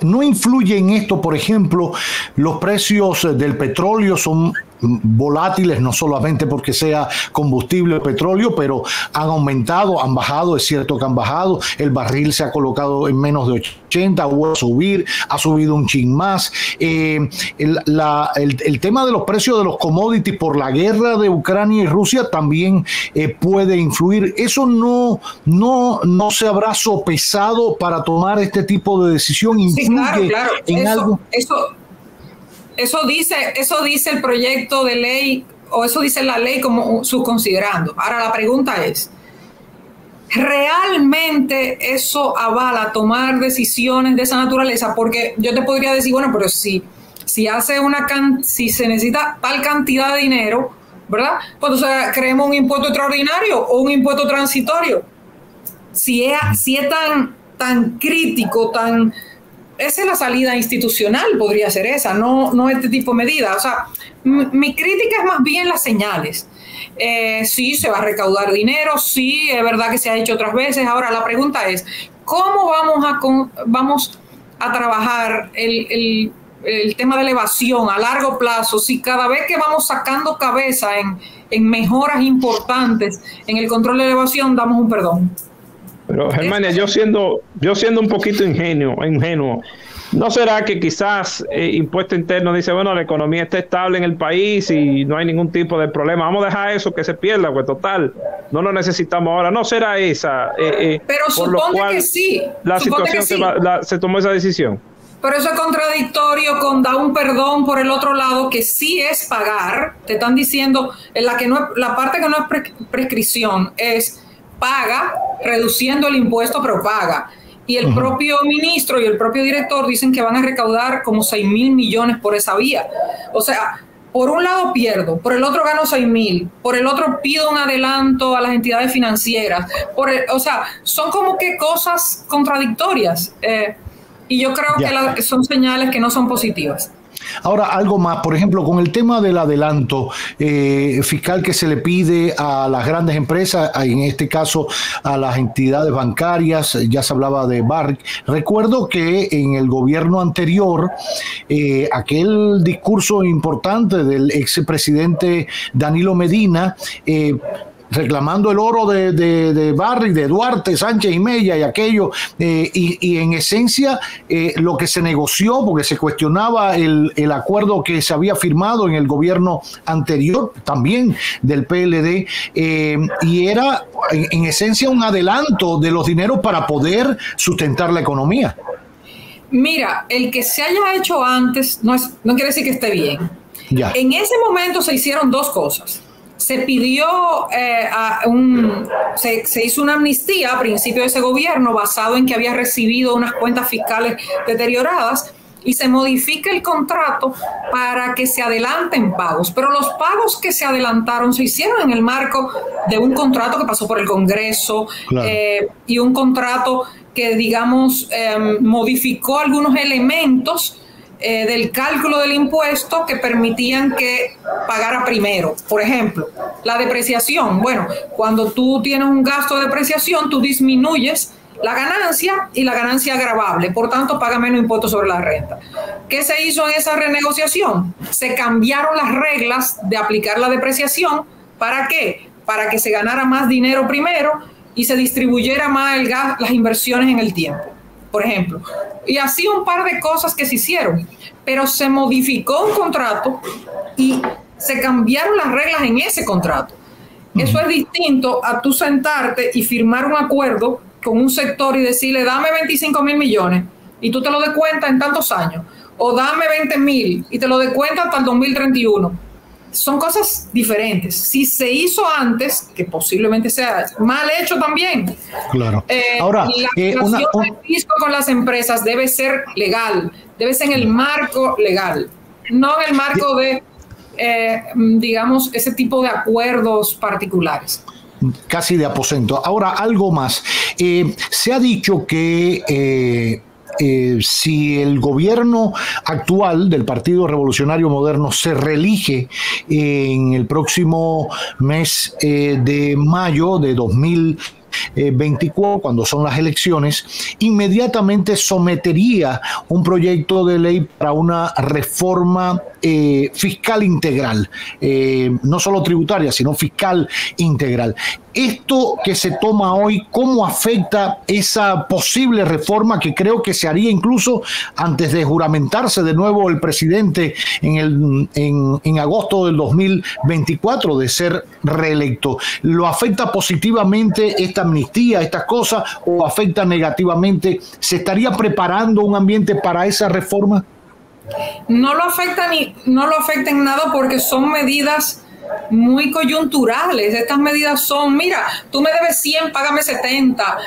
no influye en esto, por ejemplo, los precios del petróleo son volátiles, no solamente porque sea combustible o petróleo, pero han aumentado, han bajado, es cierto que han bajado, el barril se ha colocado en menos de 80, vuelve a subir, ha subido un chin más. El tema de los precios de los commodities por la guerra de Ucrania y Rusia también puede influir. ¿Eso no se habrá sopesado para tomar este tipo de decisión? ¿Influye claro. en algo? Eso dice el proyecto de ley, o eso dice la ley como subconsiderando. Ahora la pregunta es, ¿realmente eso avala tomar decisiones de esa naturaleza? Porque yo te podría decir, bueno, pero si se necesita tal cantidad de dinero, ¿verdad? Pues o sea, creemos un impuesto extraordinario o un impuesto transitorio. Si es tan crítico, esa es la salida institucional, podría ser esa, no este tipo de medidas. O sea, mi crítica es más bien las señales. Sí, se va a recaudar dinero, sí, es verdad que se ha hecho otras veces. Ahora, la pregunta es, ¿cómo vamos a trabajar el tema de la evasión a largo plazo si cada vez que vamos sacando cabeza en mejoras importantes en el control de la evasión damos un perdón? Pero Germania, yo siendo un poquito ingenuo, ¿no será que quizás impuesto interno dice, bueno, la economía está estable en el país y no hay ningún tipo de problema, vamos a dejar eso que se pierda, pues total, no lo necesitamos ahora? ¿No será esa? Pero suponte que sí. La situación se tomó esa decisión. Pero eso es contradictorio con dar un perdón por el otro lado, que sí es pagar. Te están diciendo, la parte que no es prescripción es paga, reduciendo el impuesto, pero paga. Y el propio ministro y el propio director dicen que van a recaudar como 6.000 millones por esa vía. O sea, por un lado pierdo, por el otro gano 6.000, por el otro pido un adelanto a las entidades financieras. O sea, son como que cosas contradictorias. Y yo creo que son señales que no son positivas. Ahora, algo más, por ejemplo, con el tema del adelanto fiscal que se le pide a las grandes empresas, en este caso a las entidades bancarias, ya se hablaba de Barrick. Recuerdo que en el gobierno anterior, aquel discurso importante del expresidente Danilo Medina, reclamando el oro de Barrick, de Duarte, Sánchez y Mella y aquello, y en esencia lo que se negoció, porque se cuestionaba el acuerdo que se había firmado en el gobierno anterior, también del PLD, y era en esencia un adelanto de los dineros para poder sustentar la economía. Mira, el que se haya hecho antes no quiere decir que esté bien. Ya. En ese momento se hicieron dos cosas. Se pidió, se hizo una amnistía a principio de ese gobierno basado en que había recibido unas cuentas fiscales deterioradas y se modifica el contrato para que se adelanten pagos. Pero los pagos que se adelantaron se hicieron en el marco de un contrato que pasó por el Congreso, claro, y un contrato que, digamos, modificó algunos elementos del cálculo del impuesto que permitían que pagara primero. Por ejemplo, la depreciación. Bueno, cuando tú tienes un gasto de depreciación, tú disminuyes la ganancia y la ganancia gravable, por tanto paga menos impuestos sobre la renta. ¿Qué se hizo en esa renegociación? Se cambiaron las reglas de aplicar la depreciación. ¿Para qué? Para que se ganara más dinero primero y se distribuyera más el gas, las inversiones en el tiempo, por ejemplo. Y así un par de cosas que se hicieron, pero se modificó un contrato y se cambiaron las reglas en ese contrato. Eso es distinto a tú sentarte y firmar un acuerdo con un sector y decirle, dame 25.000 millones y tú te lo descuentas en tantos años, o dame 20.000 y te lo descuentas hasta el 2031. Son cosas diferentes. Si se hizo antes, que posiblemente sea mal hecho también. Claro. Ahora, la relación del fisco con las empresas debe ser legal, debe ser en el marco legal, no en el marco de, digamos, ese tipo de acuerdos particulares. Casi de aposento. Ahora, algo más. Se ha dicho que si el gobierno actual del Partido Revolucionario Moderno se reelige en el próximo mes de mayo de 2023, 2024, cuando son las elecciones, inmediatamente sometería un proyecto de ley para una reforma fiscal integral, no solo tributaria, sino fiscal integral. Esto que se toma hoy, ¿cómo afecta esa posible reforma que creo que se haría incluso antes de juramentarse de nuevo el presidente en agosto del 2024 de ser reelecto? ¿Lo afecta positivamente esta amnistía, estas cosas, o afecta negativamente? ¿Se estaría preparando un ambiente para esa reforma? No lo afecta en nada, porque son medidas muy coyunturales. Estas medidas son, mira, tú me debes 100, págame 70,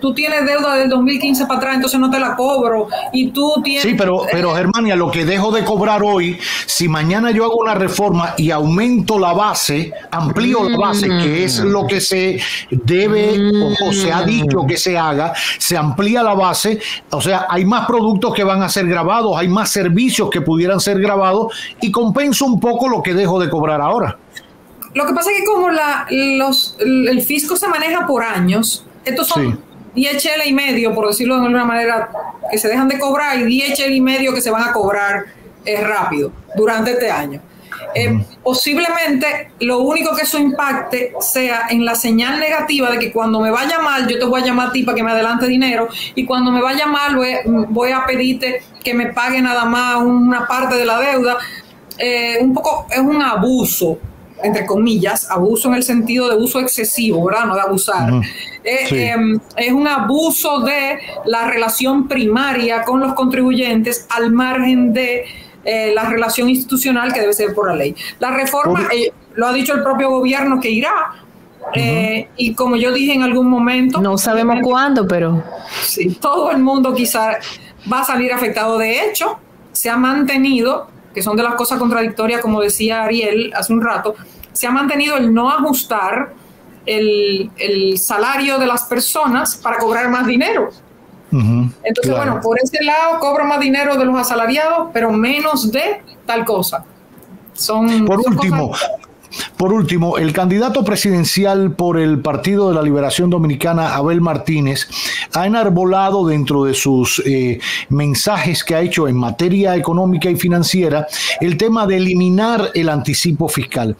tú tienes deuda del 2015 para atrás, entonces no te la cobro, y tú tienes... Sí, pero Germania, lo que dejo de cobrar hoy, si mañana yo hago una reforma y aumento la base, amplío la base, que es lo que se debe o se ha dicho que se haga, se amplía la base, o sea, hay más productos que van a ser grabados, hay más servicios que pudieran ser grabados, y compenso un poco lo que dejo de cobrar ahora. Lo que pasa es que como el fisco se maneja por años, estos son 10 cheles y medio, por decirlo de alguna manera, que se dejan de cobrar, y 10 cheles y medio que se van a cobrar rápido durante este año. Posiblemente lo único que eso impacte sea en la señal negativa de que cuando me vaya mal, yo te voy a llamar a ti para que me adelante dinero, y cuando me vaya mal voy a pedirte que me pague nada más una parte de la deuda. Un poco es un abuso, entre comillas, abuso en el sentido de uso excesivo, ¿verdad? No de abusar. Es un abuso de la relación primaria con los contribuyentes al margen de la relación institucional que debe ser por la ley. La reforma, lo ha dicho el propio gobierno que irá, y como yo dije en algún momento... No sabemos cuándo, pero... Sí, todo el mundo quizá va a salir afectado. De hecho, se ha mantenido, que son de las cosas contradictorias, como decía Ariel hace un rato, se ha mantenido el no ajustar el salario de las personas para cobrar más dinero. Entonces, claro, bueno, por ese lado cobro más dinero de los asalariados, pero menos de tal cosa. Por último, el candidato presidencial por el Partido de la Liberación Dominicana, Abel Martínez, ha enarbolado dentro de sus mensajes que ha hecho en materia económica y financiera el tema de eliminar el anticipo fiscal.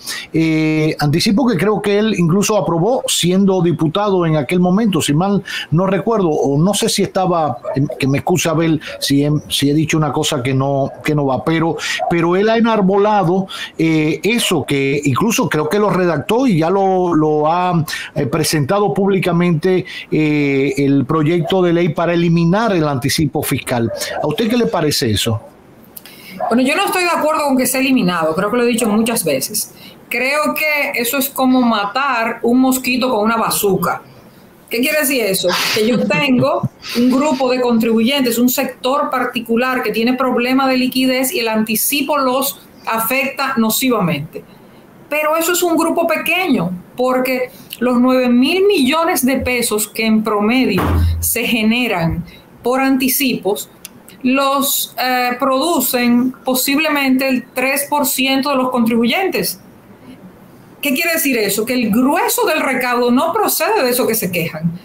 Anticipo que creo que él incluso aprobó siendo diputado en aquel momento, si mal no recuerdo, o no sé si estaba, que me excuse Abel si he dicho una cosa que no va, pero él ha enarbolado eso, que incluso creo que lo redactó y ya lo ha presentado públicamente, el proyecto de ley para eliminar el anticipo fiscal. ¿A usted qué le parece eso? Bueno, yo no estoy de acuerdo con que sea eliminado, creo que lo he dicho muchas veces. Creo que eso es como matar un mosquito con una bazuca. ¿Qué quiere decir eso? Que yo tengo un grupo de contribuyentes, un sector particular que tiene problemas de liquidez y el anticipo los afecta nocivamente. Pero eso es un grupo pequeño, porque los 9.000 millones de pesos que en promedio se generan por anticipos, los producen posiblemente el 3% de los contribuyentes. ¿Qué quiere decir eso? Que el grueso del recaudo no procede de eso que se quejan.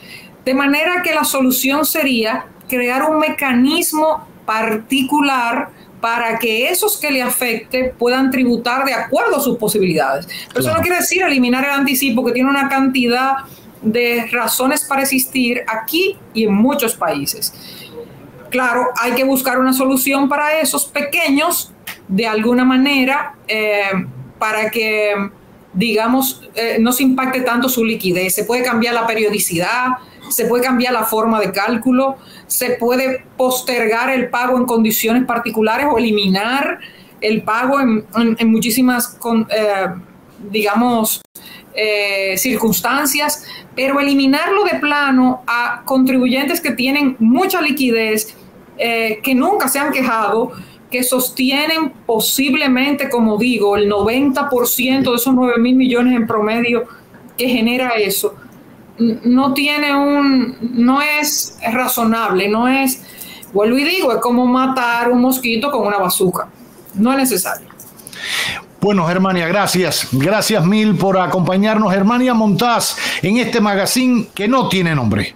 De manera que la solución sería crear un mecanismo particular para que esos que le afecte puedan tributar de acuerdo a sus posibilidades. Pero eso no quiere decir eliminar el anticipo, que tiene una cantidad de razones para existir aquí y en muchos países. Claro, hay que buscar una solución para esos pequeños, de alguna manera, para que, digamos, no se impacte tanto su liquidez. Se puede cambiar la periodicidad, se puede cambiar la forma de cálculo, se puede postergar el pago en condiciones particulares o eliminar el pago en muchísimas, digamos, circunstancias, pero eliminarlo de plano a contribuyentes que tienen mucha liquidez, que nunca se han quejado, que sostienen posiblemente, como digo, el 90% de esos 9.000 millones en promedio que genera eso. No es razonable, vuelvo y digo, es como matar un mosquito con una bazuca. No es necesario. Bueno, Germania, gracias. Gracias mil por acompañarnos. Germania Montaz en este magazine que no tiene nombre.